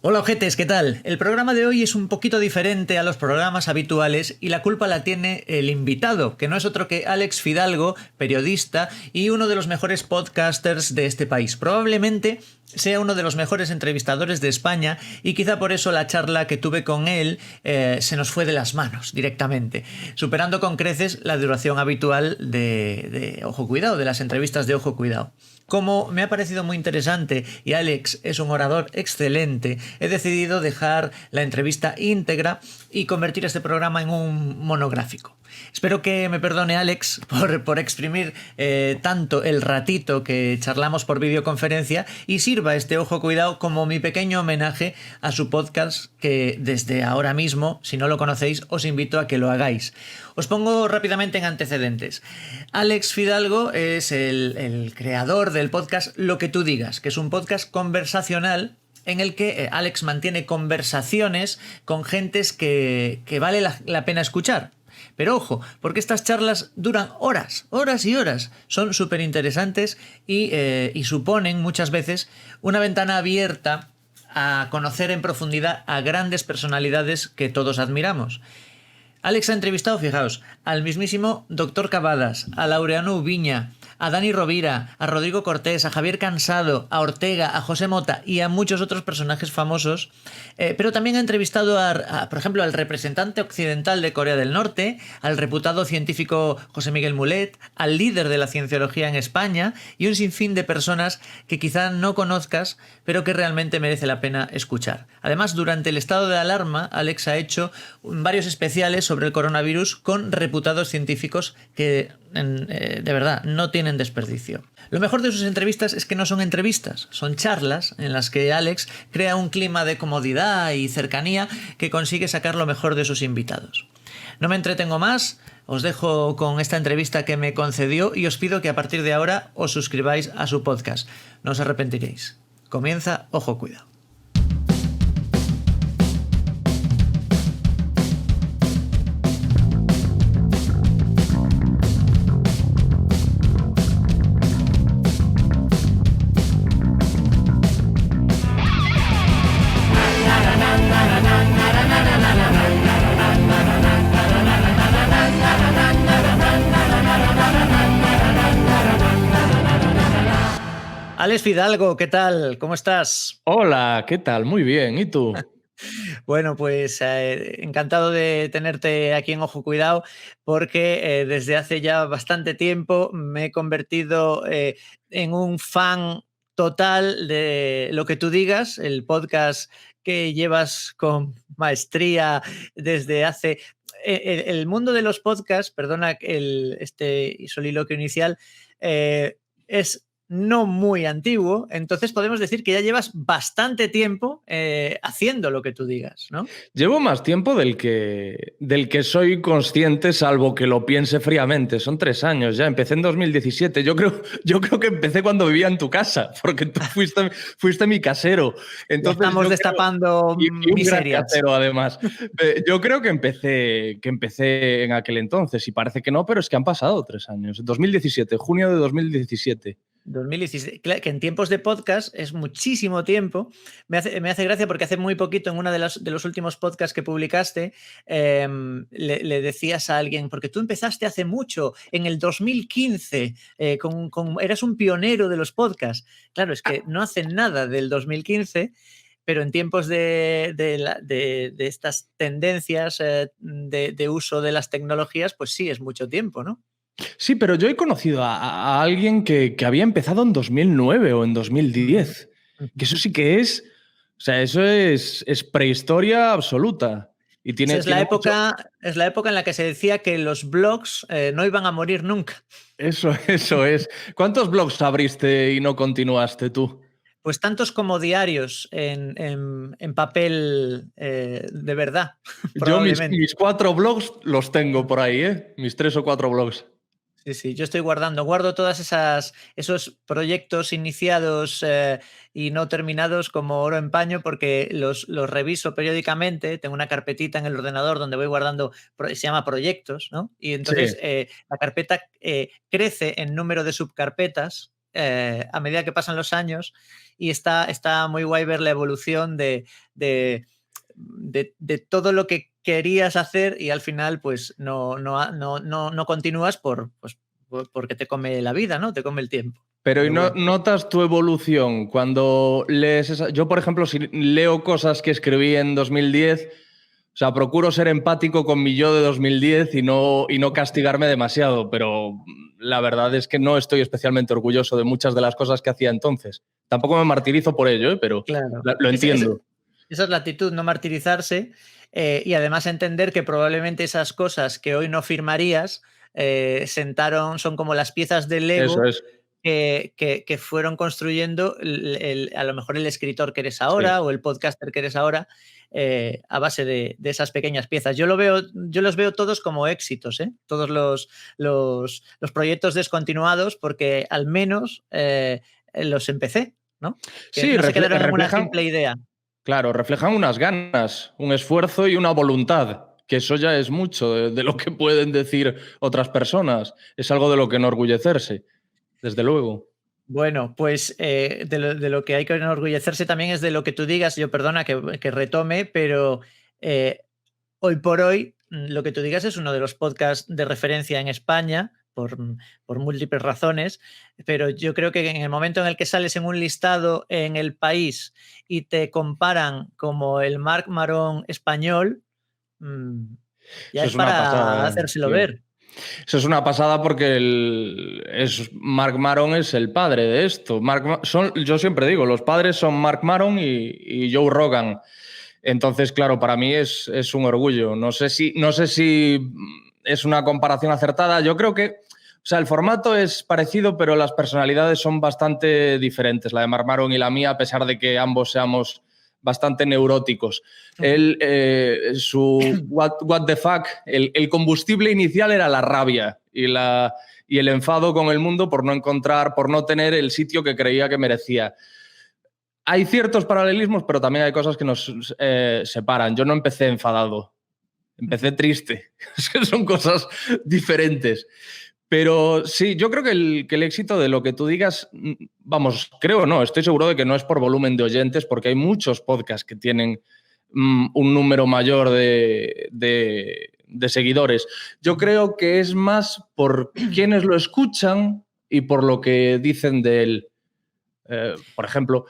Hola ojetes, ¿qué tal? El programa de hoy es un poquito diferente a los programas habituales y la culpa la tiene el invitado, que no es otro que Alex Fidalgo, periodista y uno de los mejores podcasters de este país. Probablemente sea uno de los mejores entrevistadores de España y quizá por eso la charla que tuve con él se nos fue de las manos directamente, superando con creces la duración habitual de Ojo Cuidado, de las entrevistas de Ojo Cuidado. Como me ha parecido muy interesante y Alex es un orador excelente, he decidido dejar la entrevista íntegra y convertir este programa en un monográfico. Espero que me perdone Alex por exprimir tanto el ratito que charlamos por videoconferencia y sirva este Ojo Cuidado como mi pequeño homenaje a su podcast que desde ahora mismo, si no lo conocéis, os invito a que lo hagáis. Os pongo rápidamente en antecedentes. Alex Fidalgo es el creador del podcast Lo que tú digas, que es un podcast conversacional en el que Alex mantiene conversaciones con gentes que vale la pena escuchar. Pero ojo, porque estas charlas duran horas, horas y horas. Son súper interesantes y suponen muchas veces una ventana abierta a conocer en profundidad a grandes personalidades que todos admiramos. Alex ha entrevistado, fijaos, al mismísimo Doctor Cavadas, a Laureano Ubiña, a Dani Rovira, a Rodrigo Cortés, a Javier Cansado, a Ortega, a José Mota y a muchos otros personajes famosos, pero también ha entrevistado, por ejemplo, al representante occidental de Corea del Norte, al reputado científico José Miguel Mulet, al líder de la cienciología en España y un sinfín de personas que quizá no conozcas, pero que realmente merece la pena escuchar. Además, durante el estado de alarma, Alex ha hecho varios especiales sobre el coronavirus con reputados científicos que de verdad no tienen desperdicio. Lo mejor de sus entrevistas es que no son entrevistas, son charlas en las que Alex crea un clima de comodidad y cercanía que consigue sacar lo mejor de sus invitados. No me entretengo más, os dejo con esta entrevista que me concedió y os pido que a partir de ahora os suscribáis a su podcast. No os arrepentiréis. Comienza Ojo Cuidado. Alex Fidalgo, ¿qué tal? ¿Cómo estás? Hola, ¿qué tal? Muy bien, ¿y tú? Bueno, pues encantado de tenerte aquí en Ojo Cuidado porque desde hace ya bastante tiempo me he convertido en un fan total de Lo que tú digas, el podcast que llevas con maestría desde hace... El mundo de los podcasts, perdona este soliloquio inicial, es no muy antiguo, entonces podemos decir que ya llevas bastante tiempo haciendo Lo que tú digas, ¿no? Llevo más tiempo del que soy consciente, salvo que lo piense fríamente. Son 3 años ya, empecé en 2017. Yo creo que empecé cuando vivía en tu casa, porque tú fuiste mi casero. Ya Entonces estamos yo creo, destapando y un gran miserias. casero además. Yo creo que empecé en aquel entonces, y parece que no, pero es que han pasado 3 años. 2017, junio de 2017. 2016, claro, que en tiempos de podcast es muchísimo tiempo. Me hace gracia porque hace muy poquito en uno de los últimos podcasts que publicaste le decías a alguien, porque tú empezaste hace mucho, en el 2015, eras un pionero de los podcasts. Claro, es que no hacen nada del 2015, pero en tiempos de estas tendencias de uso de las tecnologías, pues sí, es mucho tiempo, ¿no? Sí, pero yo he conocido a alguien que había empezado en 2009 o en Ujú, 2010. Que ujú. eso sí que es, o sea, eso es prehistoria absoluta. Y Esa tiene mucho. es la época en la que se decía que los blogs no iban a morir nunca. Eso es. ¿Cuántos blogs abriste y no continuaste tú? Pues tantos como diarios en papel de verdad, Yo mis, probablemente. mis 4 blogs los tengo por ahí, ¿eh? Mis 3 o 4 blogs. Sí, sí, yo estoy guardo todas esos proyectos iniciados y no terminados como oro en paño porque los reviso periódicamente. Tengo una carpetita en el ordenador donde voy guardando, se llama proyectos, ¿no? Y Sí. entonces la carpeta crece en número de subcarpetas a medida que pasan los años y está muy guay ver la evolución de todo lo que querías hacer y al final pues no continúas porque te come la vida, ¿no? Te come el tiempo. Pero ¿y Bueno. notas tu evolución cuando lees esa? Yo, por ejemplo, si leo cosas que escribí en 2010, o sea, procuro ser empático con mi yo de 2010 y no castigarme demasiado, pero la verdad es que no estoy especialmente orgulloso de muchas de las cosas que hacía entonces. Tampoco me martirizo por ello, pero Claro. lo entiendo. Esa es la actitud, no martirizarse y además entender que probablemente esas cosas que hoy no firmarías son como las piezas del Eso Lego es. que fueron construyendo a lo mejor el escritor que eres ahora Sí. o el podcaster que eres ahora a base de esas pequeñas piezas. Yo los veo todos como éxitos, todos los proyectos descontinuados, porque al menos los empecé, ¿no? Que Sí, no se quedaron en una reflejan, simple idea. claro, reflejan unas ganas, un esfuerzo y una voluntad, que eso ya es mucho de lo que pueden decir otras personas. Es algo de lo que enorgullecerse, desde luego. Bueno, pues de lo que hay que enorgullecerse también es de lo que tú digas. Yo perdona que retome, pero eh, hoy por hoy lo que tú digas es uno de los podcasts de referencia en España por múltiples razones, pero yo creo que en el momento en el que sales en un listado en el país y te comparan como el Marc Maron español, mm, ya Eso es es una para pasada, hacérselo tío. ver. Eso es una pasada porque Mark Maron es el padre de esto. Yo siempre digo, los padres son Mark Maron y Joe Rogan. Entonces, claro, para mí es un orgullo. No sé si es una comparación acertada. Yo creo que, o sea, el formato es parecido, pero las personalidades son bastante diferentes, la de Mark Maron y la mía, a pesar de que ambos seamos bastante neuróticos. Él, su what the fuck, el combustible inicial era la rabia y el enfado con el mundo por no tener el sitio que creía que merecía. Hay ciertos paralelismos, pero también hay cosas que nos separan. Yo no empecé enfadado, empecé triste. Son cosas diferentes. Pero sí, yo creo que el éxito de lo que tú digas, vamos, creo no, estoy seguro de que no es por volumen de oyentes, porque hay muchos podcasts que tienen un número mayor de seguidores. Yo creo que es más por quienes lo escuchan y por lo que dicen de él. Por ejemplo,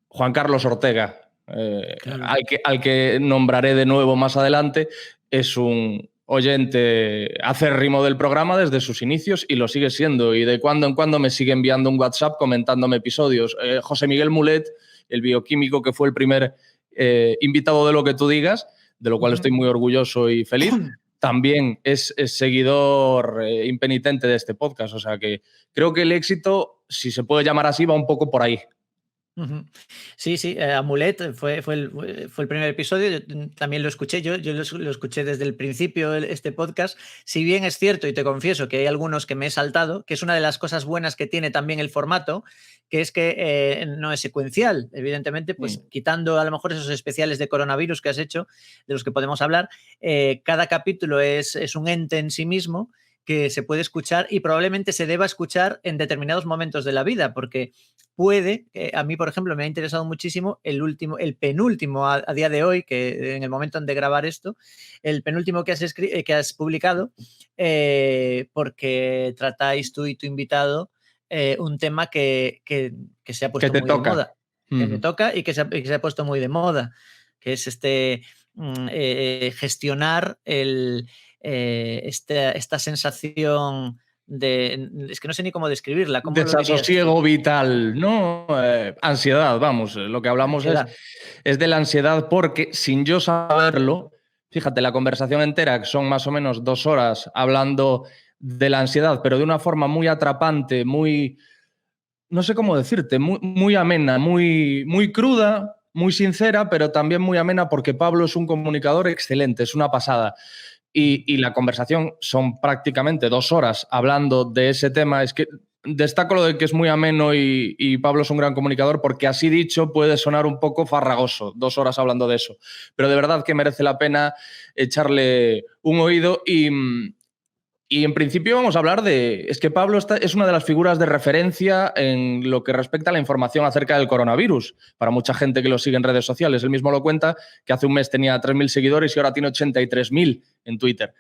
Juan Carlos Ortega, Claro. al que nombraré de nuevo más adelante, es un oyente acérrimo del programa desde sus inicios y lo sigue siendo. Y de cuando en cuando me sigue enviando un WhatsApp comentándome episodios. José Miguel Mulet, el bioquímico que fue el primer invitado de Lo que tú digas, de lo cual estoy muy orgulloso y feliz, también es seguidor impenitente de este podcast. O sea que creo que el éxito, si se puede llamar así, va un poco por ahí. Sí, sí, Amulet fue el primer episodio, yo también lo escuché, yo lo escuché desde el principio este podcast, si bien es cierto y te confieso que hay algunos que me he saltado, que es una de las cosas buenas que tiene también el formato, que es que no es secuencial, evidentemente, pues quitando a lo mejor esos especiales de coronavirus que has hecho, de los que podemos hablar, cada capítulo es un ente en sí mismo que se puede escuchar y probablemente se deba escuchar en determinados momentos de la vida, porque puede, a mí por ejemplo me ha interesado muchísimo el penúltimo a día de hoy, que en el momento de grabar esto, el penúltimo que has publicado, porque tratáis tú y tu invitado un tema que se ha puesto Que te muy de toca. moda, que me toca y que se ha puesto muy de moda, que es gestionar esta sensación es que no sé ni cómo describirla, ¿cómo lo dirías tú? Desasosiego vital, ¿no? Ansiedad, vamos, lo que hablamos Ansiedad. es de la ansiedad porque sin yo saberlo, fíjate, la conversación entera, que son más o menos 2 horas hablando de la ansiedad, pero de una forma muy atrapante, muy, no sé cómo decirte, muy amena, muy cruda, muy sincera, pero también muy amena porque Pablo es un comunicador excelente, es una pasada. Y la conversación son prácticamente 2 horas hablando de ese tema. Es que destaco lo de que es muy ameno y Pablo es un gran comunicador porque así dicho puede sonar un poco farragoso, 2 horas hablando de eso. Pero de verdad que merece la pena echarle un oído Y en principio vamos a hablar de... Es que Pablo es una de las figuras de referencia en lo que respecta a la información acerca del coronavirus. Para mucha gente que lo sigue en redes sociales. Él mismo lo cuenta, que hace un mes tenía 3.000 seguidores y ahora tiene 83.000 en Twitter.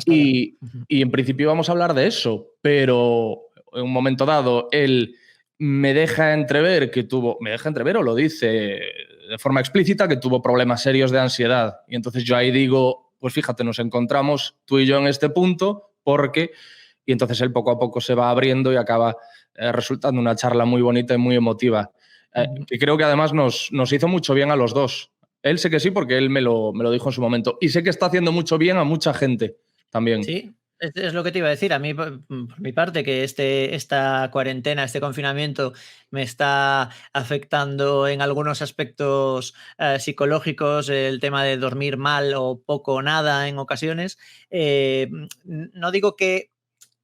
Y en principio vamos a hablar de eso, pero en un momento dado él me deja entrever o lo dice de forma explícita, que tuvo problemas serios de ansiedad. Y entonces yo ahí digo, pues fíjate, nos encontramos tú y yo en este punto porque... Y entonces él poco a poco se va abriendo y acaba resultando una charla muy bonita y muy emotiva. Que creo que además nos hizo mucho bien a los dos. Él sé que sí, porque él me lo dijo en su momento. Y sé que está haciendo mucho bien a mucha gente también. Sí, es lo que te iba a decir. A mí, por mi parte, que esta cuarentena, este confinamiento me está afectando en algunos aspectos psicológicos, el tema de dormir mal o poco o nada en ocasiones. No digo que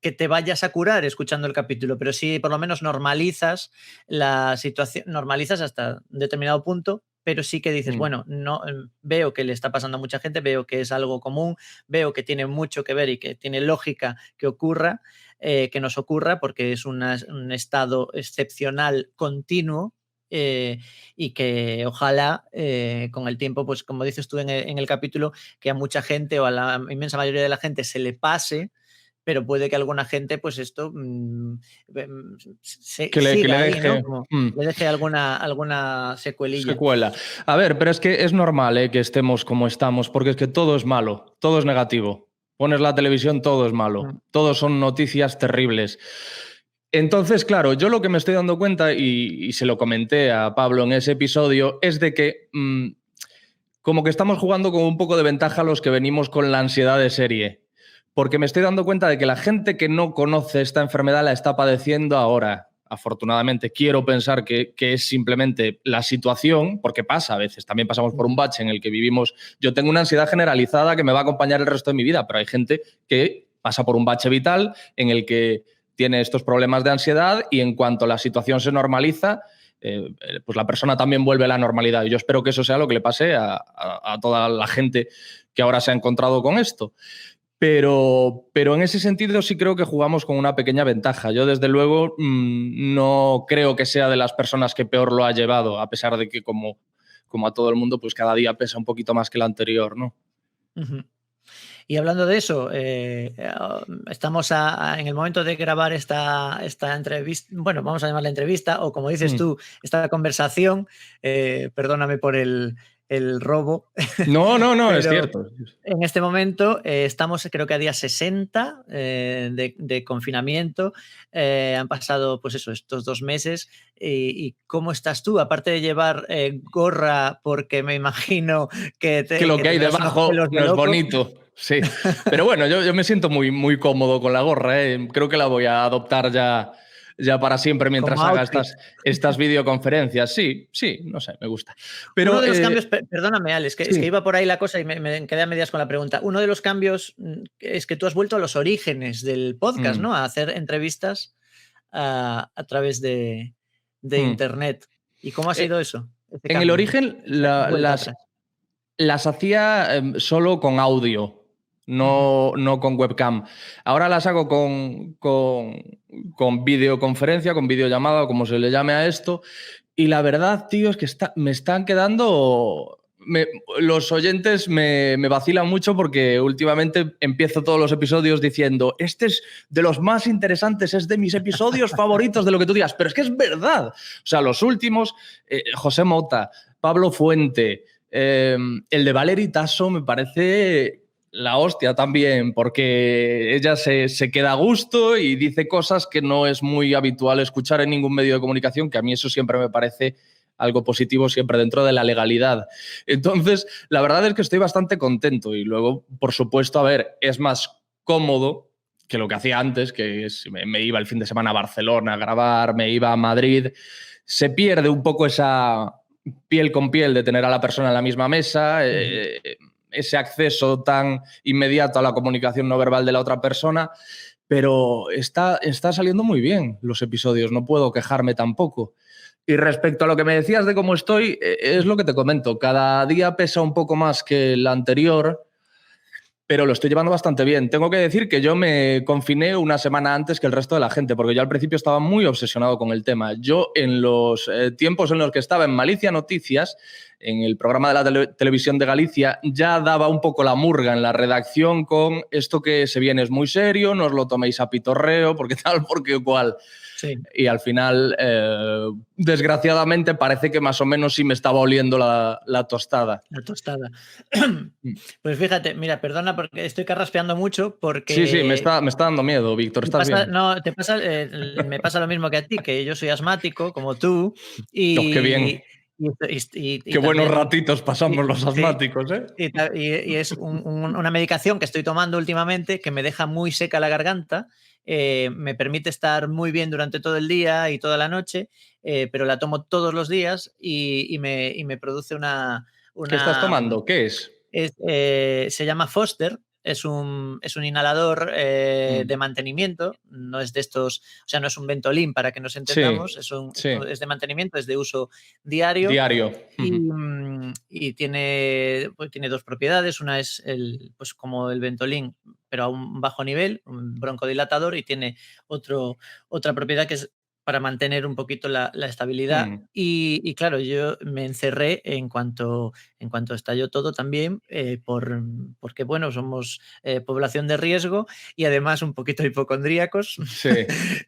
te vayas a curar escuchando el capítulo, pero sí por lo menos normalizas la situación, normalizas hasta un determinado punto, pero sí que dices, bueno, no, veo que le está pasando a mucha gente, veo que es algo común, veo que tiene mucho que ver y que tiene lógica que ocurra, que nos ocurra, porque es un estado excepcional continuo. Y que ojalá con el tiempo, pues como dices tú en el capítulo, que a mucha gente o a la inmensa mayoría de la gente se le pase, pero puede que alguna gente, pues esto que le siga ahí, deje, ¿no? Como le deje alguna secuelilla. Secuela. A ver, pero es que es normal que estemos como estamos, porque es que todo es malo, todo es negativo. Pones la televisión, todo es malo, todos son noticias terribles. Entonces, claro, yo lo que me estoy dando cuenta, y se lo comenté a Pablo en ese episodio, es de que como que estamos jugando con un poco de ventaja los que venimos con la ansiedad de serie. Porque me estoy dando cuenta de que la gente que no conoce esta enfermedad la está padeciendo ahora. Afortunadamente, quiero pensar que es simplemente la situación, porque pasa a veces. También pasamos por un bache en el que vivimos. Yo tengo una ansiedad generalizada que me va a acompañar el resto de mi vida, pero hay gente que pasa por un bache vital en el que tiene estos problemas de ansiedad y en cuanto la situación se normaliza, pues la persona también vuelve a la normalidad. Y yo espero que eso sea lo que le pase a toda la gente que ahora se ha encontrado con esto. Pero en ese sentido sí creo que jugamos con una pequeña ventaja. Yo, desde luego, no creo que sea de las personas que peor lo ha llevado, a pesar de que, como a todo el mundo, pues cada día pesa un poquito más que el anterior, ¿no? Y hablando de eso, estamos en el momento de grabar esta entrevista, bueno, vamos a llamarla entrevista, o como dices tú, esta conversación, perdóname por el robo. No, es cierto. En este momento estamos, creo que a día 60 de confinamiento. Han pasado, pues eso, estos 2 meses. ¿Y cómo estás tú? Aparte de llevar gorra, porque me imagino que lo que hay debajo no es bonito. Sí, pero bueno, yo me siento muy, muy cómodo con la gorra. Creo que la voy a adoptar ya para siempre mientras haga estas videoconferencias. Sí, no sé, me gusta. Pero, uno de los cambios, perdóname, Alex, sí. Es que iba por ahí la cosa y me quedé a medias con la pregunta. Uno de los cambios es que tú has vuelto a los orígenes del podcast, ¿no? A hacer entrevistas a través de internet. ¿Y cómo ha sido eso? En el origen las hacía solo con audio. No con webcam. Ahora las hago con videoconferencia, con videollamada, o como se le llame a esto. Y la verdad, tío, es que me están quedando... los oyentes me vacilan mucho porque últimamente empiezo todos los episodios diciendo, este es de los más interesantes, es de mis episodios favoritos, de lo que tú digas. Pero es que es verdad. O sea, los últimos, José Mota, Pablo Fuente, el de Valerie Tasso me parece la hostia también, porque ella se queda a gusto y dice cosas que no es muy habitual escuchar en ningún medio de comunicación, que a mí eso siempre me parece algo positivo, siempre dentro de la legalidad. Entonces, la verdad es que estoy bastante contento y luego, por supuesto, a ver, es más cómodo que lo que hacía antes, que me iba el fin de semana a Barcelona a grabar, me iba a Madrid. Se pierde un poco esa piel con piel de tener a la persona en la misma mesa, ese acceso tan inmediato a la comunicación no verbal de la otra persona, pero está saliendo muy bien los episodios, no puedo quejarme tampoco. Y respecto a lo que me decías de cómo estoy, es lo que te comento, cada día pesa un poco más que el anterior, pero lo estoy llevando bastante bien. Tengo que decir que yo me confiné una semana antes que el resto de la gente, porque yo al principio estaba muy obsesionado con el tema. Yo, en los tiempos en los que estaba en Malicia Noticias, en el programa de la televisión de Galicia, ya daba un poco la murga en la redacción con esto que se viene es muy serio, no os lo toméis a pitorreo, porque tal, porque cual. Sí. Y al final, desgraciadamente, parece que más o menos sí me estaba oliendo la tostada. La tostada. Pues fíjate, mira, perdona porque estoy carraspeando mucho porque... Sí, me está dando miedo, Víctor, ¿estás bien? No, me pasa lo mismo que a ti, que yo soy asmático, como tú, Oh, qué bien. Qué buenos también, ratitos pasamos los asmáticos, ¿eh? y es una medicación que estoy tomando últimamente que me deja muy seca la garganta, me permite estar muy bien durante todo el día y toda la noche, pero la tomo todos los días y me produce ¿Qué estás tomando? ¿Qué es? se llama Foster. Es un inhalador de mantenimiento, no es de estos, o sea, no es un Ventolin para que nos entendamos, Sí. es de mantenimiento, es de uso diario. Diario. Y tiene dos propiedades. Una es pues como el Ventolin, pero a un bajo nivel, un broncodilatador, y tiene otra propiedad que es para mantener un poquito la estabilidad. Y claro, yo me encerré en cuanto estalló todo también, porque, bueno, somos población de riesgo y además un poquito hipocondríacos. Sí.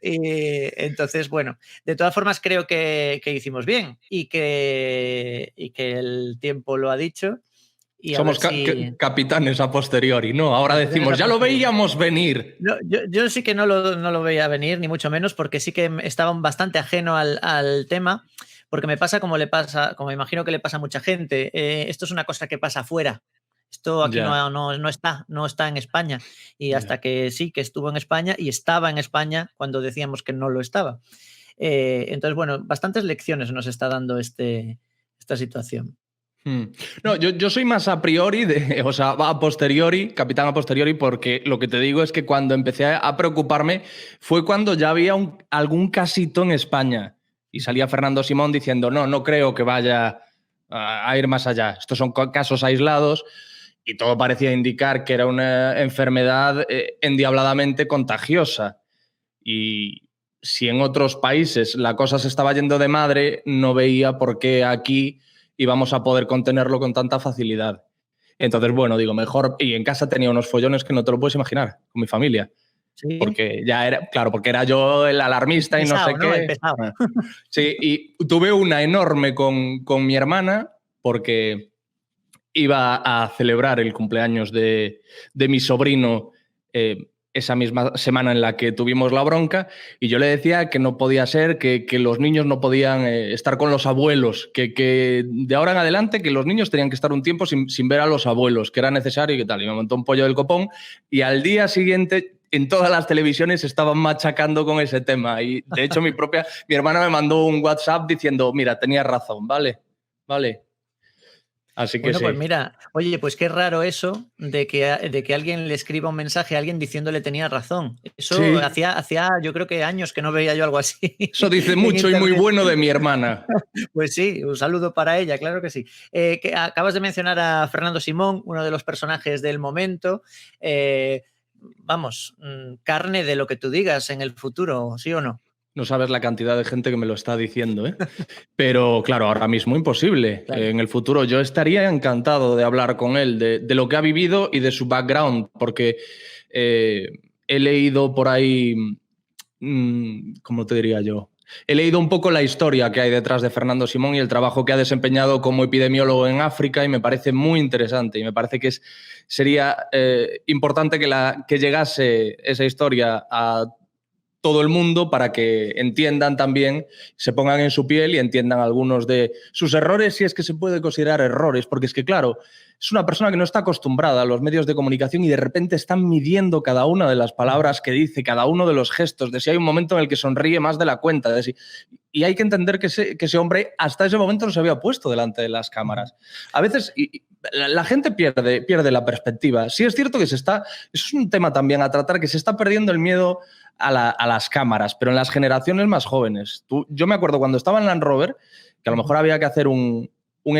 Entonces, bueno, de todas formas creo que hicimos bien y que el tiempo lo ha dicho. Y somos capitanes a posteriori, ¿no? Ahora decimos, ya lo veíamos venir. No, yo sí que no lo veía venir, ni mucho menos, porque sí que estaba bastante ajeno al tema, porque me pasa como imagino que le pasa a mucha gente. Esto es una cosa que pasa afuera. Esto aquí no está en España. Y hasta que sí, que estuvo en España y estaba en España cuando decíamos que no lo estaba. Entonces, bueno, bastantes lecciones nos está dando esta situación. No, yo soy más a priori, o sea, a posteriori, capitán a posteriori, porque lo que te digo es que cuando empecé a preocuparme fue cuando ya había algún casito en España y salía Fernando Simón diciendo, no creo que vaya a ir más allá. Estos son casos aislados y todo parecía indicar que era una enfermedad endiabladamente contagiosa. Y si en otros países la cosa se estaba yendo de madre, no veía por qué aquí íbamos a poder contenerlo con tanta facilidad. Entonces, bueno, digo, mejor. Y en casa tenía unos follones que no te lo puedes imaginar, con mi familia. ¿Sí? Porque ya era, claro, porque era yo el alarmista y pesado, no sé qué. El pesado. Sí, y tuve una enorme con mi hermana, porque iba a celebrar el cumpleaños de mi sobrino esa misma semana en la que tuvimos la bronca, y yo le decía que no podía ser, que los niños no podían estar con los abuelos, que de ahora en adelante que los niños tenían que estar un tiempo sin ver a los abuelos, que era necesario y que tal. Y me montó un pollo del copón y al día siguiente en todas las televisiones estaban machacando con ese tema. Y de hecho mi hermana me mandó un WhatsApp diciendo, mira, tenías razón, vale. Así que bueno, sí. Pues mira, oye, pues qué raro eso de que alguien le escriba un mensaje a alguien diciéndole tenía razón. Eso sí. hacía yo creo que años que no veía yo algo así. Eso dice mucho y muy bueno de mi hermana. Pues sí, un saludo para ella, claro que sí. Que acabas de mencionar a Fernando Simón, uno de los personajes del momento. Vamos, carne de lo que tú digas en el futuro, ¿sí o no? No sabes la cantidad de gente que me lo está diciendo, ¿eh? Pero claro, ahora mismo imposible. Claro. En el futuro yo estaría encantado de hablar con él, de lo que ha vivido y de su background, porque he leído por ahí, ¿cómo te diría yo? He leído un poco la historia que hay detrás de Fernando Simón y el trabajo que ha desempeñado como epidemiólogo en África, y me parece muy interesante, y me parece que sería importante que llegase esa historia a todo el mundo para que entiendan también, se pongan en su piel y entiendan algunos de sus errores, si es que se puede considerar errores, porque es que, claro, es una persona que no está acostumbrada a los medios de comunicación y de repente están midiendo cada una de las palabras que dice, cada uno de los gestos, de si hay un momento en el que sonríe más de la cuenta, y hay que entender que ese hombre hasta ese momento no se había puesto delante de las cámaras. A veces la gente pierde la perspectiva. Sí es cierto que eso es un tema también a tratar, que se está perdiendo el miedo a las cámaras, pero en las generaciones más jóvenes. Yo me acuerdo cuando estaba en Land Rover, que a lo mejor había que hacer un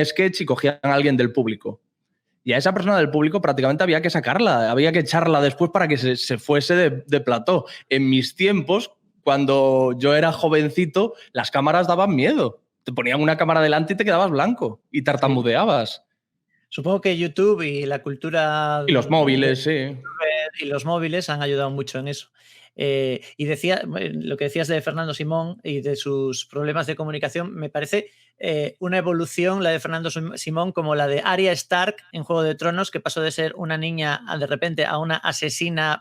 sketch y cogían a alguien del público. Y a esa persona del público prácticamente había que sacarla, había que echarla después para que se fuese de plató. En mis tiempos, cuando yo era jovencito, las cámaras daban miedo. Te ponían una cámara delante y te quedabas blanco y Sí. tartamudeabas. Supongo que YouTube y la cultura Y los de móviles, sí. y los móviles han ayudado mucho en eso. Y decía, lo que decías de Fernando Simón y de sus problemas de comunicación, me parece una evolución la de Fernando Simón como la de Arya Stark en Juego de Tronos, que pasó de ser una niña de repente a una asesina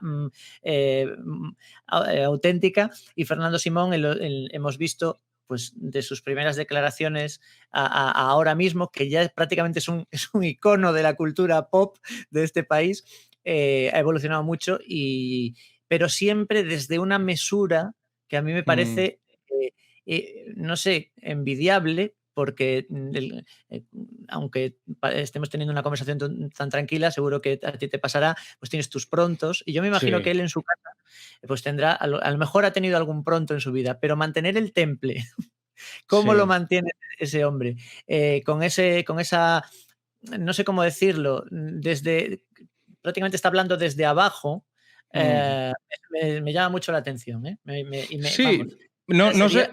auténtica, y Fernando Simón hemos visto pues de sus primeras declaraciones a ahora mismo, que ya prácticamente es un icono de la cultura pop de este país, ha evolucionado mucho, pero siempre desde una mesura que a mí me Mm, parece, no sé, envidiable, porque aunque estemos teniendo una conversación tan tranquila, seguro que a ti te pasará, pues tienes tus prontos, y yo me imagino que sí, él en su casa pues tendrá, a lo mejor ha tenido algún pronto en su vida, pero mantener el temple, ¿cómo lo sí. mantiene ese hombre? Con esa, no sé cómo decirlo, desde prácticamente está hablando desde abajo, Mm. eh, me llama mucho la atención, ¿eh? Vamos, Sí, no sería sé.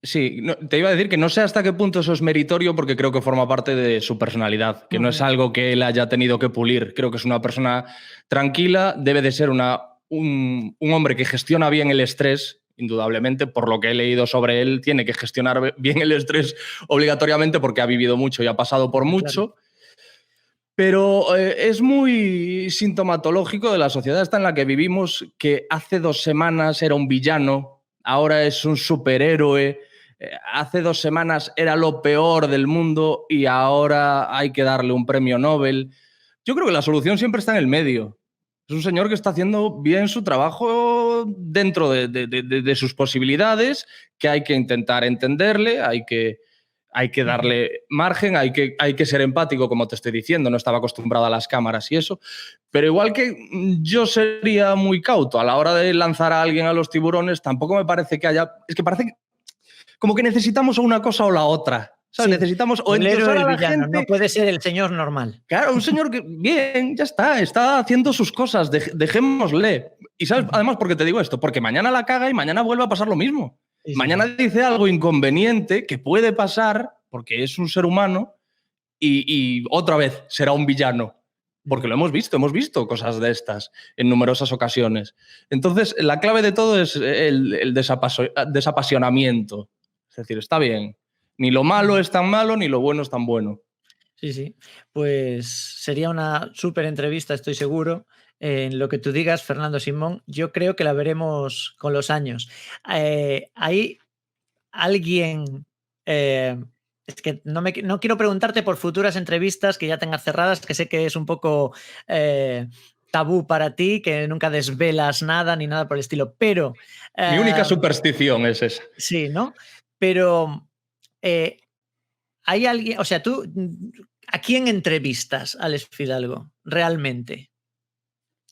Sí, te iba a decir que no sé hasta qué punto eso es meritorio porque creo que forma parte de su personalidad, que no es ujú, algo que él haya tenido que pulir. Creo que es una persona tranquila, debe de ser un hombre que gestiona bien el estrés, indudablemente, por lo que he leído sobre él, tiene que gestionar bien el estrés obligatoriamente porque ha vivido mucho y ha pasado por claro. mucho. Pero es muy sintomatológico de la sociedad esta en la que vivimos, que hace 2 semanas era un villano, ahora es un superhéroe, hace 2 semanas era lo peor del mundo y ahora hay que darle un premio Nobel. Yo creo que la solución siempre está en el medio. Es un señor que está haciendo bien su trabajo dentro de sus posibilidades, que hay que intentar entenderle, hay que Ujú. darle margen, hay que ser empático, como te estoy diciendo, no estaba acostumbrado a las cámaras y eso, pero igual que yo sería muy cauto a la hora de lanzar a alguien a los tiburones, tampoco me parece que haya, es que parece como que necesitamos o una cosa o la otra, ¿sabes? Sí, Necesitamos o o el héroe o endiosar a el la villano, no gente. puede ser el señor normal. Claro, un señor que, bien, ya está haciendo sus cosas, dejémosle. Y sabes, Ujú. además, ¿por qué te digo esto? Porque mañana la caga y mañana vuelve a pasar lo mismo. Sí, sí, Mañana sí. dice algo inconveniente que puede pasar, porque es un ser humano, y otra vez será un villano. Porque Ujú. lo hemos visto cosas de estas en numerosas ocasiones. Entonces, la clave de todo es el desapasionamiento. Es decir, está bien. Ni lo malo Ujú. es tan malo, ni lo bueno es tan bueno. Sí, sí. Pues sería una súper entrevista, estoy seguro. En lo que tú digas, Fernando Simón, yo creo que la veremos con los años. ¿Hay alguien? Es que no quiero preguntarte por futuras entrevistas que ya tengas cerradas, que sé que es un poco eh, tabú para ti, que nunca desvelas nada ni nada por el estilo, pero Mi única eh, superstición es esa. sí, ¿no? Pero eh, ¿hay alguien, o sea, tú, a quién entrevistas, Alex Fidalgo, realmente?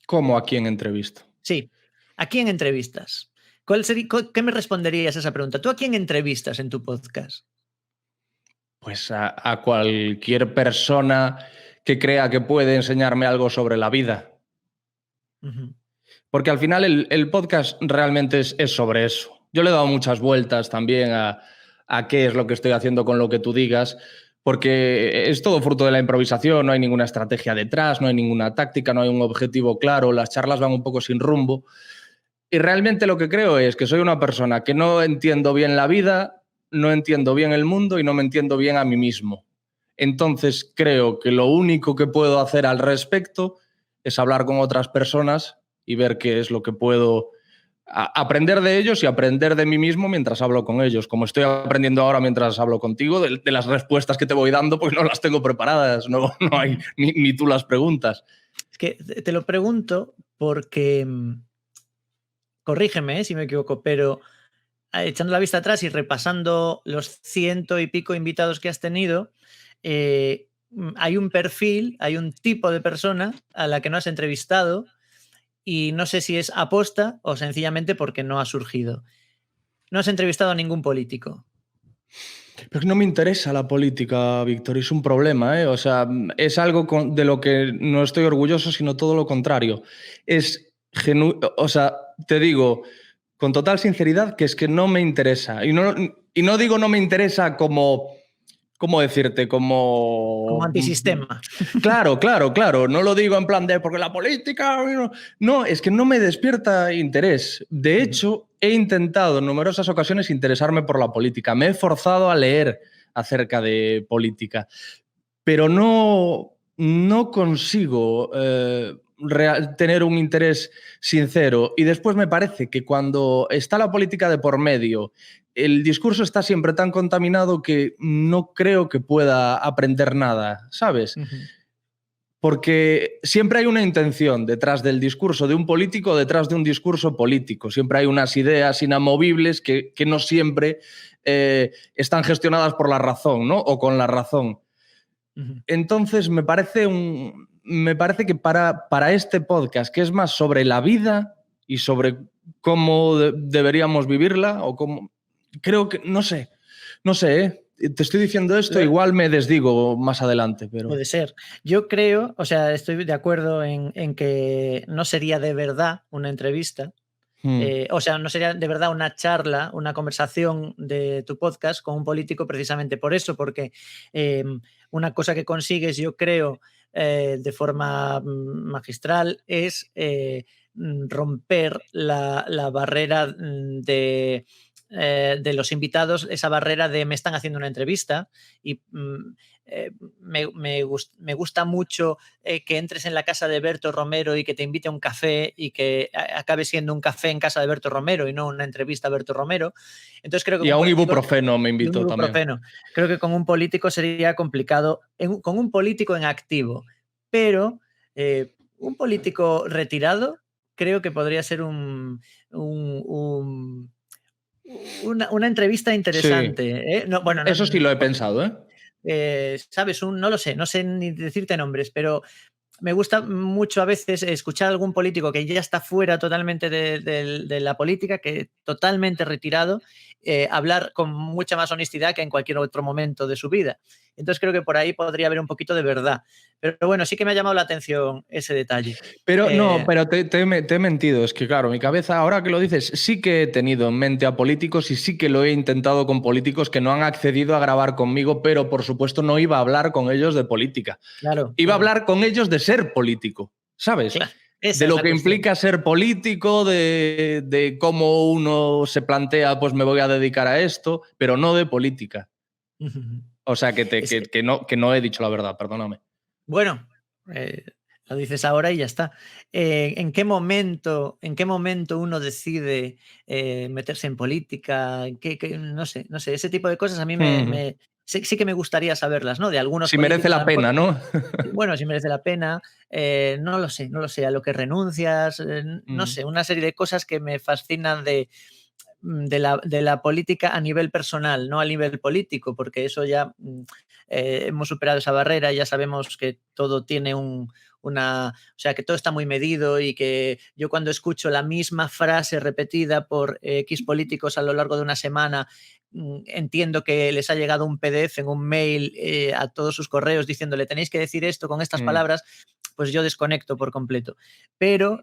¿Cómo a quién entrevisto? Sí, ¿a quién entrevistas? ¿Qué me responderías a esa pregunta? ¿Tú a quién entrevistas en tu podcast? Pues a cualquier persona que crea que puede enseñarme algo sobre la vida. Ujú, Porque al final el podcast realmente es sobre eso. Yo le he dado muchas vueltas también a qué es lo que estoy haciendo con lo que tú digas, porque es todo fruto de la improvisación, no hay ninguna estrategia detrás, no hay ninguna táctica, no hay un objetivo claro, las charlas van un poco sin rumbo. Y realmente lo que creo es que soy una persona que no entiendo bien la vida, no entiendo bien el mundo y no me entiendo bien a mí mismo. Entonces creo que lo único que puedo hacer al respecto es hablar con otras personas y ver qué es lo que puedo aprender de ellos y aprender de mí mismo mientras hablo con ellos. Como estoy aprendiendo ahora mientras hablo contigo, de las respuestas que te voy dando, pues no las tengo preparadas, no hay ujú. ni tú las preguntas. Es que te lo pregunto porque, corrígeme, si me equivoco, pero echando la vista atrás y repasando los ciento y pico invitados que has tenido, hay un perfil, hay un tipo de persona a la que no has entrevistado, y no sé si es aposta o sencillamente porque no ha surgido. No has entrevistado a ningún político. Pero es que no me interesa la política, Víctor, es un problema, ¿eh? O sea, es algo de lo que no estoy orgulloso, sino todo lo contrario. O sea, te digo con total sinceridad que es que no me interesa. Y no digo no me interesa como, ¿cómo decirte? Como Como... antisistema. Claro, claro, claro. No lo digo en plan de porque la política... No, es que no me despierta interés. De hecho, he intentado en numerosas ocasiones interesarme por la política. Me he forzado a leer acerca de política, pero no consigo tener un interés sincero. Y después me parece que cuando está la política de por medio, el discurso está siempre tan contaminado que no creo que pueda aprender nada, ¿sabes? Ujú. Porque siempre hay una intención detrás del discurso de un político, detrás de un discurso político. Siempre hay unas ideas inamovibles que no siempre están gestionadas por la razón, ¿no? O con la razón. Ujú. Entonces, me parece que para este podcast, que es más sobre la vida y sobre cómo deberíamos vivirla, o cómo. Creo que. No sé, ¿eh? Te estoy diciendo esto, Lo- igual me desdigo más adelante, pero. Puede ser. Yo creo, o sea, estoy de acuerdo en que no sería de verdad una entrevista. Hmm. O sea, no sería de verdad una charla, una conversación de tu podcast con un político precisamente por eso, porque eh, una cosa que consigues, yo creo, de forma magistral es romper la barrera de los invitados, esa barrera de me están haciendo una entrevista y me gusta mucho que entres en la casa de Berto Romero y que te invite a un café y que acabe siendo un café en casa de Berto Romero y no una entrevista a Berto Romero. Entonces creo que Y con a un un político ibuprofeno me y un invitó también. ibuprofeno. Creo que con un político sería complicado, con un político en activo, pero un político retirado creo que podría ser un, un una entrevista Sí, interesante, ¿eh? No, bueno, eso sí lo he no, pensado, ¿eh? ¿sabes? No lo sé, no sé ni decirte nombres, pero me gusta mucho a veces escuchar a algún político que ya está fuera totalmente de la política, que totalmente retirado, hablar con mucha más honestidad que en cualquier otro momento de su vida. Entonces creo que por ahí podría haber un poquito de verdad. Pero bueno, sí que me ha llamado la atención ese detalle. Pero no, Eh, pero te he mentido. Es que, claro, mi cabeza, ahora que lo dices, sí que he tenido en mente a políticos y sí que lo he intentado con políticos que no han accedido a grabar conmigo, pero por supuesto no iba a hablar con ellos de política. claro, Iba a claro, hablar con ellos de ser político, ¿sabes? claro. De Esa es lo la que cuestión. implica ser político, de cómo uno se plantea, pues me voy a dedicar a esto, pero no de política. O sea, Es, que no he dicho la verdad, perdóname. Bueno, eh, lo dices ahora y ya está. En qué momento uno decide meterse en política? No sé, no sé, ese tipo de cosas a mí Ujú. sí que me gustaría saberlas, ¿no? De algunos Si merece políticos, a la lo mejor, pena, ¿no? bueno, si merece la pena, no lo sé, no lo sé, a lo que renuncias, no Mm. sé, una serie de cosas que me fascinan de la política a nivel personal, no a nivel político, porque eso ya hemos superado esa barrera, ya sabemos que todo tiene o sea, que todo está muy medido y que yo cuando escucho la misma frase repetida por X políticos a lo largo de una semana, entiendo que les ha llegado un PDF en un mail a todos sus correos diciéndole tenéis que decir esto con estas Mm. palabras, pues yo desconecto por completo. Pero,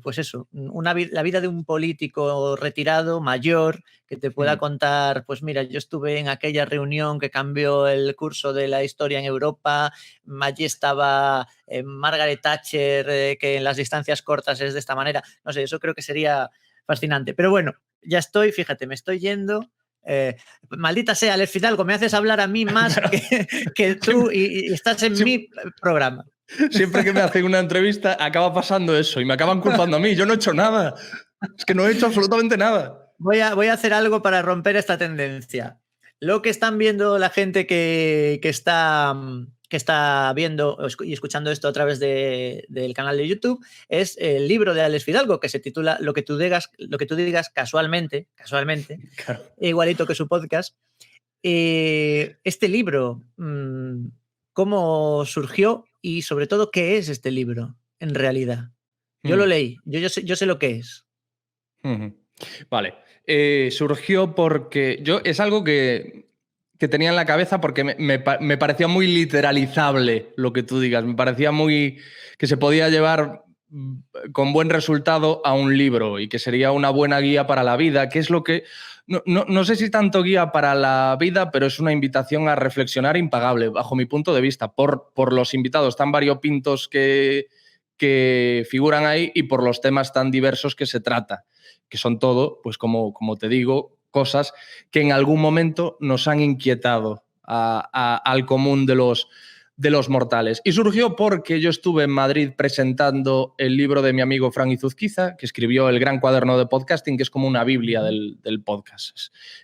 pues eso, la vida de un político retirado, mayor, que te pueda Mm. contar, pues mira, yo estuve en aquella reunión que cambió el curso de la historia en Europa, allí estaba Margaret Thatcher, que en las distancias cortas es de esta manera, no sé, eso creo que sería fascinante. Pero bueno, ya estoy, fíjate, me estoy yendo. Maldita sea, Alex Fidalgo, me haces hablar a mí más Claro. que tú Siempre, y estás en mi programa. siempre que me hacen una entrevista acaba pasando eso y me acaban culpando a mí. Yo no he hecho nada. Es que no he hecho absolutamente nada. Voy a hacer algo para romper esta tendencia. Lo que están viendo la gente que está viendo y escuchando esto a través del canal de YouTube es el libro de Alex Fidalgo que se titula lo que tú digas casualmente, Claro. igualito que su podcast. Este libro, ¿cómo surgió y sobre todo qué es este libro en realidad? Yo lo Mm. leí, yo sé lo que es. Ujú. Vale. Surgió porque yo es algo que que tenía en la cabeza porque me parecía muy literalizable lo que tú digas. Me parecía muy que se podía llevar con buen resultado a un libro y que sería una buena guía para la vida, que es lo que... No sé si tanto guía para la vida, pero es una invitación a reflexionar impagable, bajo mi punto de vista, por los invitados tan variopintos que figuran ahí y por los temas tan diversos que se trata, que son todo, pues como te digo, cosas que en algún momento nos han inquietado al común de los mortales. Y surgió porque yo estuve en Madrid presentando el libro de mi amigo Fran Izuzquiza, que escribió El Gran Cuaderno de Podcasting, que es como una biblia del podcast.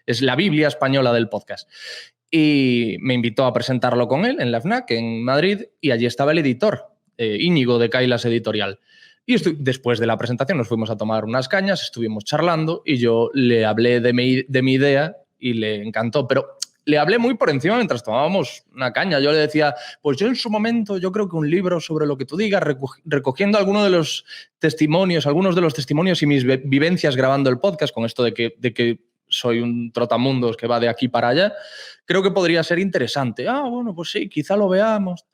Es la biblia española del podcast. Y me invitó a presentarlo con él en la FNAC, en Madrid, y allí estaba el editor, Íñigo de Kailas Editorial. Y después de la presentación nos fuimos a tomar unas cañas, estuvimos charlando y yo le hablé de mi idea y le encantó, pero le hablé muy por encima mientras tomábamos una caña. Yo le decía, pues yo en su momento, yo creo que un libro sobre lo que tú digas, recogiendo algunos de los testimonios y mis vivencias grabando el podcast, con esto de que soy un trotamundos que va de aquí para allá, creo que podría ser interesante. Bueno, pues sí, quizá lo veamos.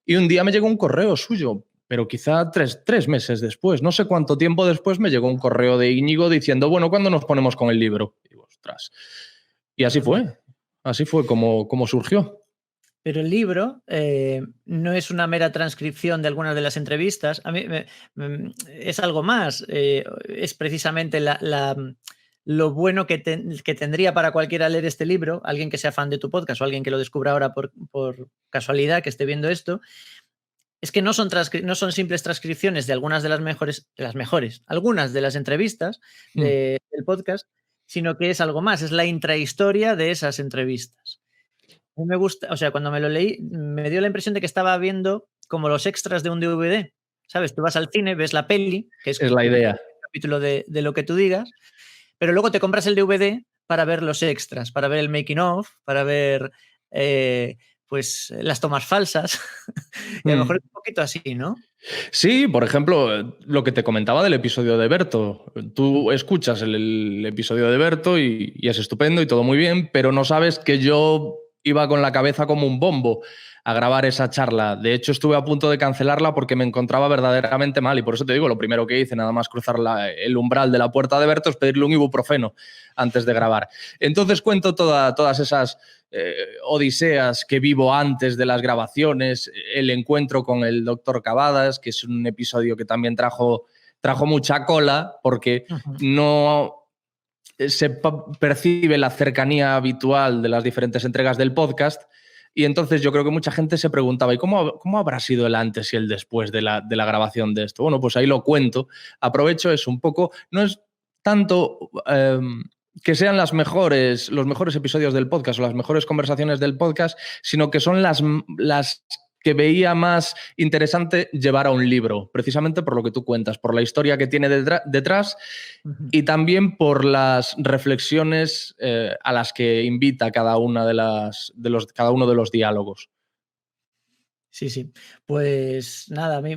Y un día me llegó un correo suyo, pero quizá tres meses después, no sé cuánto tiempo después, me llegó un correo de Íñigo diciendo, bueno, ¿cuándo nos ponemos con el libro? Y digo, ostras. Y así fue como surgió. Pero el libro no es una mera transcripción de algunas de las entrevistas. A mí es algo más. Es precisamente lo bueno que tendría para cualquiera leer este libro, alguien que sea fan de tu podcast o alguien que lo descubra ahora por casualidad, que esté viendo esto, es que no son simples transcripciones de algunas de las mejores, algunas de las entrevistas del podcast, sino que es algo más, es la intrahistoria de esas entrevistas. A mí me gusta, o sea, cuando me lo leí, me dio la impresión de que estaba viendo como los extras de un DVD, ¿sabes? Tú vas al cine, ves la peli, que es la idea. un capítulo de lo que tú digas, pero luego te compras el DVD para ver los extras, para ver el making of, para ver pues las tomas falsas. Y a lo mejor es un poquito así, ¿no? Sí, por ejemplo, lo que te comentaba del episodio de Berto. Tú escuchas el episodio de Berto y es estupendo y todo muy bien, pero no sabes que yo iba con la cabeza como un bombo a grabar esa charla. De hecho, estuve a punto de cancelarla porque me encontraba verdaderamente mal y por eso te digo, lo primero que hice, nada más cruzar el umbral de la puerta de Berto, es pedirle un ibuprofeno antes de grabar. Entonces cuento todas esas odiseas que vivo antes de las grabaciones, el encuentro con el doctor Cavadas, que es un episodio que también trajo mucha cola porque no se percibe la cercanía habitual de las diferentes entregas del podcast y entonces yo creo que mucha gente se preguntaba ¿y cómo habrá sido el antes y el después de la grabación de esto? Bueno, pues ahí lo cuento. Aprovecho eso un poco. No es tanto que sean los mejores episodios del podcast o las mejores conversaciones del podcast, sino que son las que veía más interesante llevar a un libro, precisamente por lo que tú cuentas, por la historia que tiene detrás y también por las reflexiones a las que invita cada uno de los diálogos. Sí. Pues nada, a mí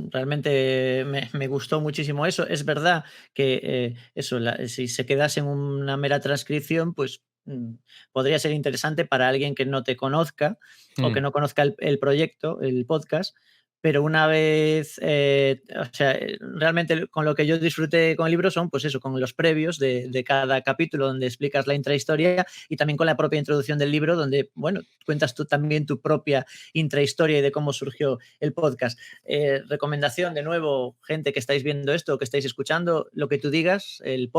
realmente me gustó muchísimo eso. Es verdad que si se quedase en una mera transcripción, pues podría ser interesante para alguien que no te conozca o que no conozca el proyecto, el podcast, pero una vez, realmente con lo que yo disfruté con el libro son, pues eso, con los previos de cada capítulo donde explicas la intrahistoria y también con la propia introducción del libro donde, bueno, cuentas tú también tu propia intrahistoria y de cómo surgió el podcast. Recomendación, de nuevo, gente que estáis viendo esto o que estáis escuchando, lo que tú digas, el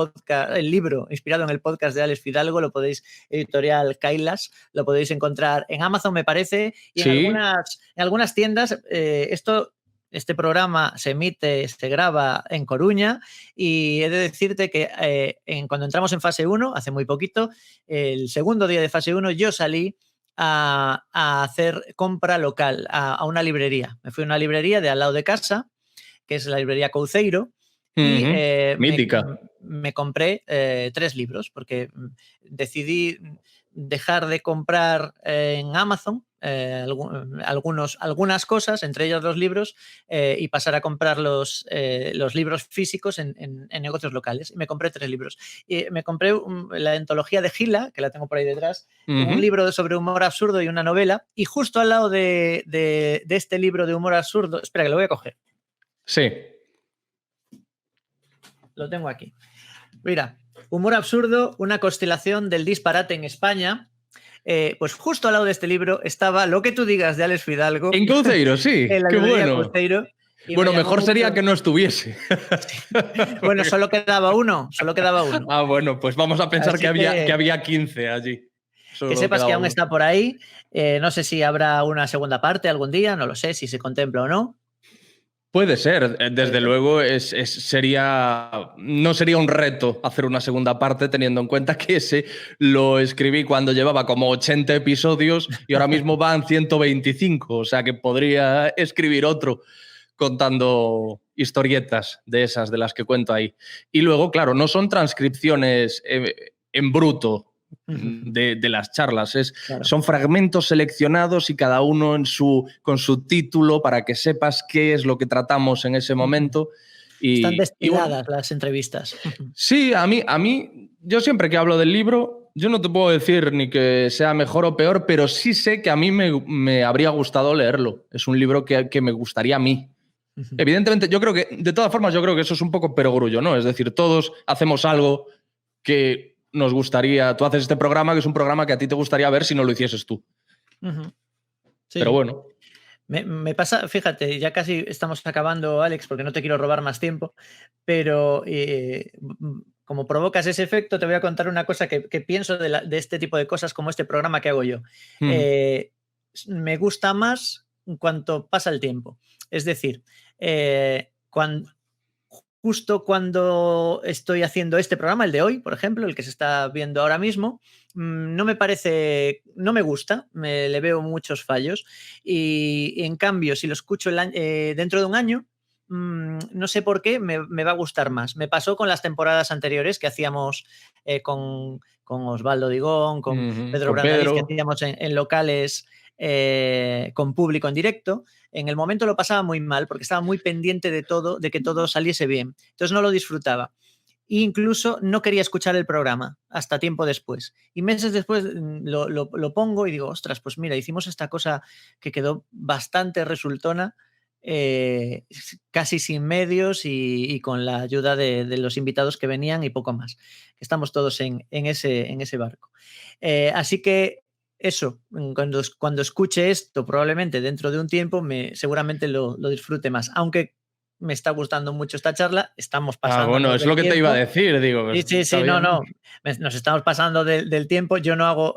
libro inspirado en el podcast de Alex Fidalgo, lo podéis, editorial Kailas, lo podéis encontrar en Amazon, me parece, y ¿Sí? en algunas tiendas. Este programa se graba en Coruña y he de decirte que cuando entramos en fase 1, hace muy poquito, el segundo día de fase 1, yo salí a hacer compra local a una librería. Me fui a una librería de al lado de casa, que es la librería Couceiro, y Mítica. me compré 3 libros porque decidí dejar de comprar en Amazon algunas cosas, entre ellas los libros, y pasar a comprar los libros físicos en negocios locales. Y me compré 3 libros. Y me compré la antología de Gila, que la tengo por ahí detrás, un libro sobre humor absurdo y una novela, y justo al lado de este libro de humor absurdo, espera que lo voy a coger. Sí. Lo tengo aquí. Mira, humor absurdo, una constelación del disparate en España. Pues justo al lado de este libro estaba Lo que tú digas de Alex Fidalgo. En Couceiro, sí. En la Qué librería bueno. Couceiro, Bueno, mejor sería que no estuviese. Bueno, solo quedaba uno. Ah, bueno, pues vamos a pensar que había 15 allí. Que sepas que aún está por ahí. No sé si habrá una segunda parte algún día, no lo sé si se contempla o no. Puede ser, desde luego no sería un reto hacer una segunda parte, teniendo en cuenta que ese lo escribí cuando llevaba como 80 episodios y ahora mismo van 125, o sea que podría escribir otro contando historietas de esas, de las que cuento ahí. Y luego, claro, no son transcripciones en bruto de las charlas, Claro. Son fragmentos seleccionados y cada uno con su título para que sepas qué es lo que tratamos en ese momento. Están destiladas las entrevistas. Sí, a mí, yo siempre que hablo del libro, yo no te puedo decir ni que sea mejor o peor, pero sí sé que a mí me habría gustado leerlo. Es un libro que me gustaría a mí. Evidentemente, de todas formas, yo creo que eso es un poco perogrullo, ¿no? Es decir, todos hacemos algo que nos gustaría. Tú haces este programa, que es un programa que a ti te gustaría ver si no lo hicieses tú. Sí. Pero bueno. Me pasa, fíjate, ya casi estamos acabando, Alex, porque no te quiero robar más tiempo, pero como provocas ese efecto, te voy a contar una cosa que pienso de este tipo de cosas, como este programa que hago yo. Me gusta más cuanto pasa el tiempo. Es decir, justo cuando estoy haciendo este programa, el de hoy, por ejemplo, el que se está viendo ahora mismo, no me gusta, le veo muchos fallos y en cambio, si lo escucho dentro de un año, no sé por qué me va a gustar más. Me pasó con las temporadas anteriores que hacíamos con Osvaldo Digón, con Pedro Brandaliz, que hacíamos en locales con público en directo. En el momento lo pasaba muy mal porque estaba muy pendiente de que todo saliese bien. Entonces no lo disfrutaba. E incluso no quería escuchar el programa hasta tiempo después. Y meses después lo pongo y digo, ostras, pues mira, hicimos esta cosa que quedó bastante resultona, casi sin medios y con la ayuda de los invitados que venían y poco más. Estamos todos en ese barco. Así que eso, cuando escuche esto, probablemente dentro de un tiempo, seguramente lo disfrute más. Aunque me está gustando mucho esta charla, estamos pasando. Bueno, es lo que te iba a decir, digo. Sí, no. Nos estamos pasando del tiempo. Yo no hago,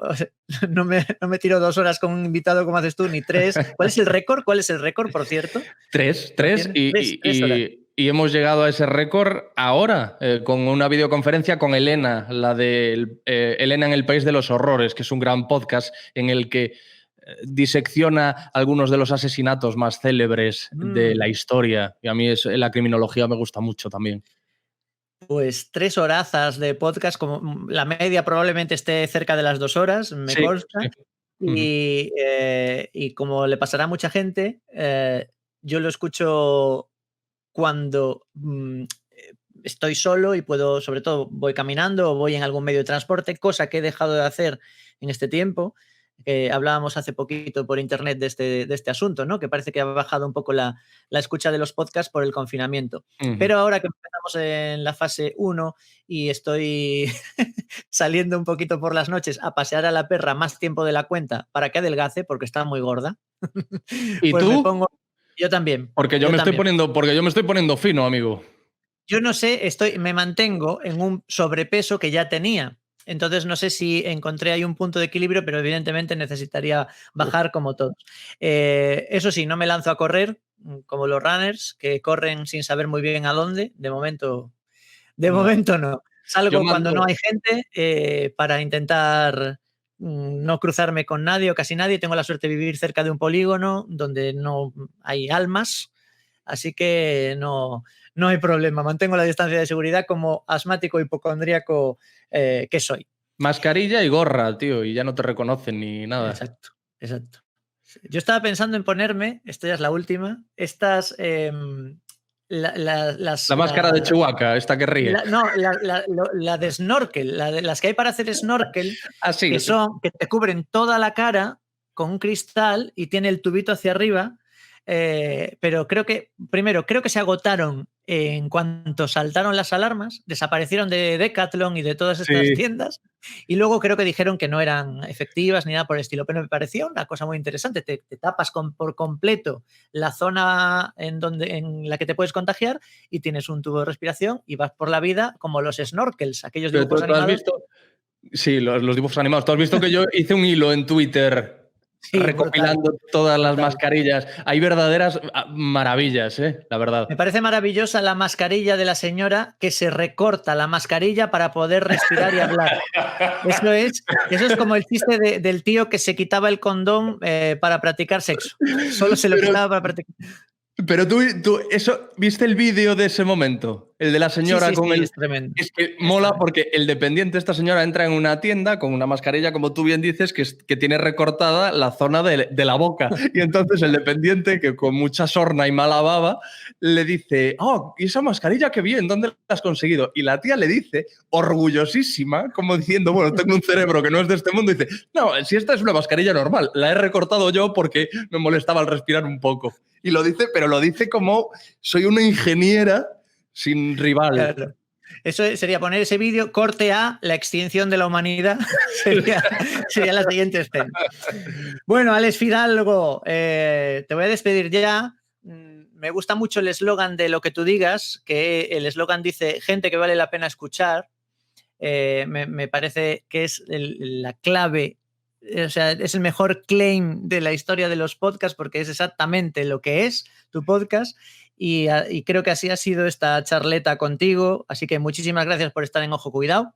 no me tiro 2 horas con un invitado como haces tú, ni 3. ¿Cuál es el récord? Por cierto? 3 y hemos llegado a ese récord ahora con una videoconferencia con Elena, la de Elena en el País de los Horrores, que es un gran podcast en el que disecciona algunos de los asesinatos más célebres de la historia. Y a mí la criminología me gusta mucho también. Pues 3 horazas de podcast, como la media probablemente esté cerca de las 2 horas, me consta. Sí. Y como le pasará a mucha gente, yo lo escucho cuando estoy solo y puedo, sobre todo, voy caminando o voy en algún medio de transporte, cosa que he dejado de hacer en este tiempo. Hablábamos hace poquito por internet de este asunto, ¿no? Que parece que ha bajado un poco la escucha de los podcasts por el confinamiento. Pero ahora que empezamos en la fase 1 y estoy saliendo un poquito por las noches a pasear a la perra más tiempo de la cuenta para que adelgace, porque está muy gorda. ¿Y pues tú? Yo también. Porque yo me estoy poniendo fino, amigo. Yo no sé, me mantengo en un sobrepeso que ya tenía. Entonces no sé si encontré ahí un punto de equilibrio, pero evidentemente necesitaría bajar como todos. Eso sí, no me lanzo a correr como los runners que corren sin saber muy bien a dónde. De momento no. Salgo cuando no hay gente para intentar no cruzarme con nadie o casi nadie. Tengo la suerte de vivir cerca de un polígono donde no hay almas, así que no hay problema. Mantengo la distancia de seguridad como asmático hipocondríaco que soy. Mascarilla y gorra, tío, y ya no te reconocen ni nada. Exacto, exacto. Yo estaba pensando en ponerme, esta ya es la última, estas... La máscara de Chewbacca, esta que ríe. La de snorkel, las que hay para hacer snorkel, Así. que te cubren toda la cara con un cristal y tiene el tubito hacia arriba. Pero creo que se agotaron en cuanto saltaron las alarmas, desaparecieron de Decathlon y de todas estas tiendas, y luego creo que dijeron que no eran efectivas ni nada por el estilo, pero me pareció una cosa muy interesante. Te tapas por completo la zona en la que te puedes contagiar y tienes un tubo de respiración y vas por la vida como los snorkels, aquellos dibujos animados. ¿Has visto? Sí, los dibujos animados. ¿Tú has visto que yo hice un hilo en Twitter recopilando brutal, todas las mascarillas? Hay verdaderas maravillas, la verdad. Me parece maravillosa la mascarilla de la señora que se recorta la mascarilla para poder respirar y hablar. Eso es como el chiste del tío que se quitaba el condón para practicar sexo. Solo se lo quitaba para practicar. Pero tú ¿viste el vídeo de ese momento? El de la señora sí, con el... Es tremendo. Es que mola porque el dependiente, esta señora, entra en una tienda con una mascarilla, como tú bien dices, que tiene recortada la zona de la boca. Y entonces el dependiente, que con mucha sorna y mala baba, le dice, oh, ¿y esa mascarilla qué bien? ¿Dónde la has conseguido? Y la tía le dice, orgullosísima, como diciendo, bueno, tengo un cerebro que no es de este mundo, y dice, no, si esta es una mascarilla normal, la he recortado yo porque me molestaba al respirar un poco. Y lo dice, pero lo dice como soy una ingeniera sin rival. Claro. Eso sería poner ese vídeo, corte a la extinción de la humanidad. sería la siguiente escena. Bueno, Alex Fidalgo, te voy a despedir ya. Me gusta mucho el eslogan de lo que tú digas, que el eslogan dice gente que vale la pena escuchar. Me parece que es la clave. O sea, es el mejor claim de la historia de los podcasts porque es exactamente lo que es tu podcast y creo que así ha sido esta charleta contigo, así que muchísimas gracias por estar en Ojo Cuidado.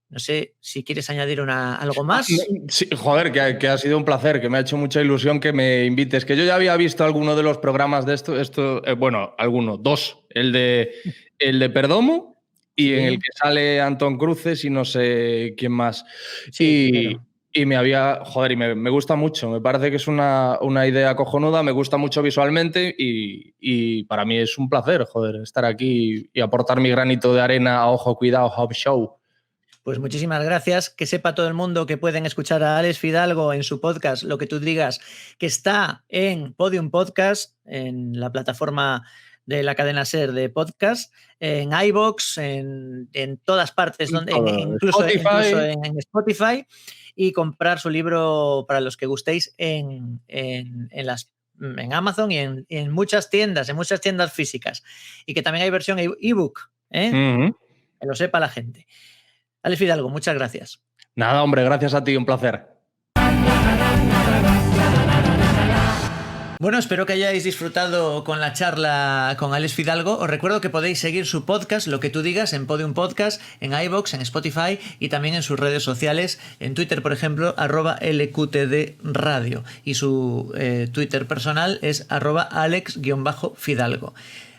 No sé si quieres añadir algo más. Sí, joder, que ha sido un placer, que me ha hecho mucha ilusión que me invites, que yo ya había visto alguno de los programas de esto bueno, dos, el de Perdomo y en el que sale Antón Cruces y no sé quién más. Sí, y me gusta mucho, me parece que es una idea cojonuda, me gusta mucho visualmente y para mí es un placer, joder, estar aquí y aportar mi granito de arena a Ojo Cuidado Hub Show. Pues muchísimas gracias. Que sepa todo el mundo que pueden escuchar a Alex Fidalgo en su podcast, Lo que tú digas, que está en Podium Podcast, en la plataforma de la cadena SER de podcast, en iVoox, en todas partes, incluso en Spotify, y comprar su libro para los que gustéis en Amazon y en muchas tiendas físicas. Y que también hay versión ebook, que lo sepa la gente. Alex Fidalgo, muchas gracias. Nada, hombre, gracias a ti, un placer. Bueno, espero que hayáis disfrutado con la charla con Alex Fidalgo. Os recuerdo que podéis seguir su podcast, Lo que tú digas, en Podium Podcast, en iVoox, en Spotify y también en sus redes sociales, en Twitter, por ejemplo, @LQTDRadio. Y su Twitter personal es @Alex_Fidalgo.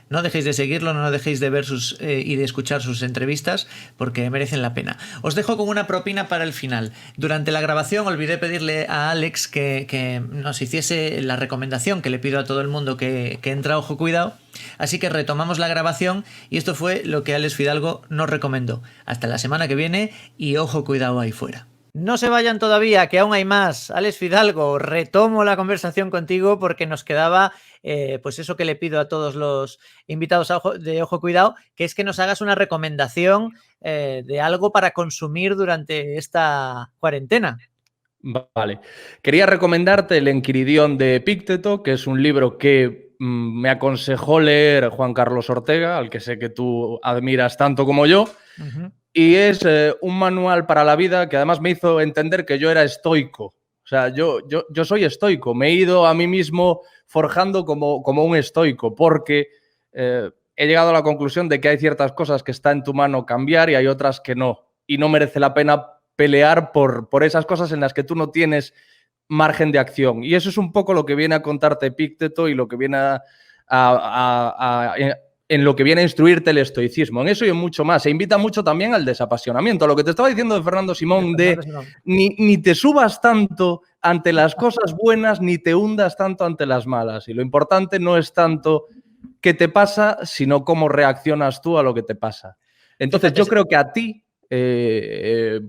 No dejéis de seguirlo, no dejéis de ver y de escuchar sus entrevistas porque merecen la pena. Os dejo con una propina para el final. Durante la grabación olvidé pedirle a Alex que nos hiciese la recomendación que le pido a todo el mundo que entra a Ojo Cuidado. Así que retomamos la grabación y esto fue lo que Alex Fidalgo nos recomendó. Hasta la semana que viene y Ojo Cuidado ahí fuera. No se vayan todavía, que aún hay más. Alex Fidalgo, retomo la conversación contigo porque nos quedaba pues eso que le pido a todos los invitados de Ojo Cuidado, que es que nos hagas una recomendación de algo para consumir durante esta cuarentena. Vale. Quería recomendarte El Enquiridión de Epícteto, que es un libro que me aconsejó leer Juan Carlos Ortega, al que sé que tú admiras tanto como yo. Uh-huh. Y es un manual para la vida que además me hizo entender que yo era estoico. O sea, yo soy estoico. Me he ido a mí mismo forjando como un estoico porque he llegado a la conclusión de que hay ciertas cosas que está en tu mano cambiar y hay otras que no. Y no merece la pena pelear por esas cosas en las que tú no tienes margen de acción. Y eso es un poco lo que viene a contarte Epícteto y lo que viene a en lo que viene a instruirte el estoicismo, en eso y en mucho más. Se invita mucho también al desapasionamiento. A lo que te estaba diciendo de Fernando Simón, ni te subas tanto ante las cosas buenas, ni te hundas tanto ante las malas. Y lo importante no es tanto qué te pasa, sino cómo reaccionas tú a lo que te pasa. Entonces, yo creo que a ti,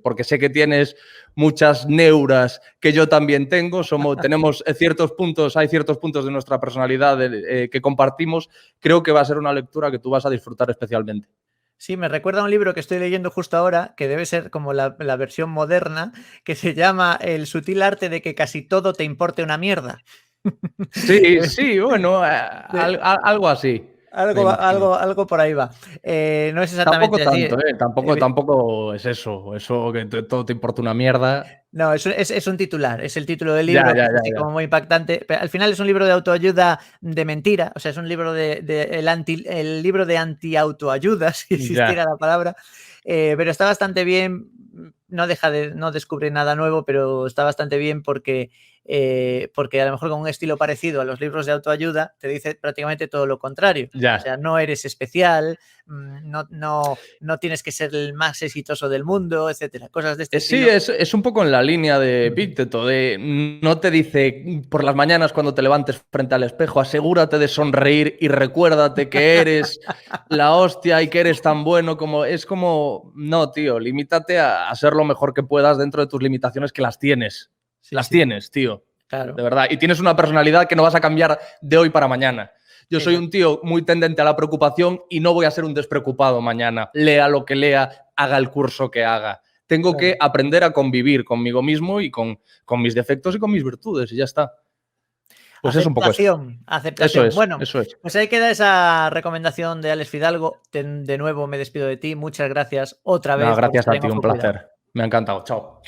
porque sé que tienes muchas neuras que yo también tengo, tenemos ciertos puntos, hay ciertos puntos de nuestra personalidad que compartimos, creo que va a ser una lectura que tú vas a disfrutar especialmente. Sí, me recuerda a un libro que estoy leyendo justo ahora, que debe ser como la versión moderna, que se llama El sutil arte de que casi todo te importe una mierda. Sí, sí, bueno, algo así. Algo por ahí va. No es exactamente así. Tampoco es eso que todo te importa una mierda. No, es un titular, es el título del libro, que es así ya. como muy impactante. Pero al final es un libro de autoayuda de mentira, o sea, es un libro el libro de anti-autoayuda, si existiera la palabra. Pero está bastante bien, no descubre nada nuevo, pero está bastante bien porque a lo mejor con un estilo parecido a los libros de autoayuda te dice prácticamente todo lo contrario. Ya. O sea, no eres especial, no tienes que ser el más exitoso del mundo, etcétera. Cosas de este estilo. Sí, es un poco en la línea de Epicteto, de no te dice por las mañanas cuando te levantes frente al espejo, asegúrate de sonreír y recuérdate que eres la hostia y que eres tan bueno como... Es como, no, tío, limítate a ser lo mejor que puedas dentro de tus limitaciones, que las tienes. Tienes, tío. Claro. De verdad. Y tienes una personalidad que no vas a cambiar de hoy para mañana. Yo soy un tío muy tendente a la preocupación y no voy a ser un despreocupado mañana. Lea lo que lea, haga el curso que haga. Tengo que aprender a convivir conmigo mismo y con mis defectos y con mis virtudes y ya está. Pues es un poco eso. Aceptación. Eso es. Pues ahí queda esa recomendación de Alex Fidalgo. De nuevo me despido de ti. Muchas gracias otra vez. Gracias a ti, un placer. Me ha encantado. Chao.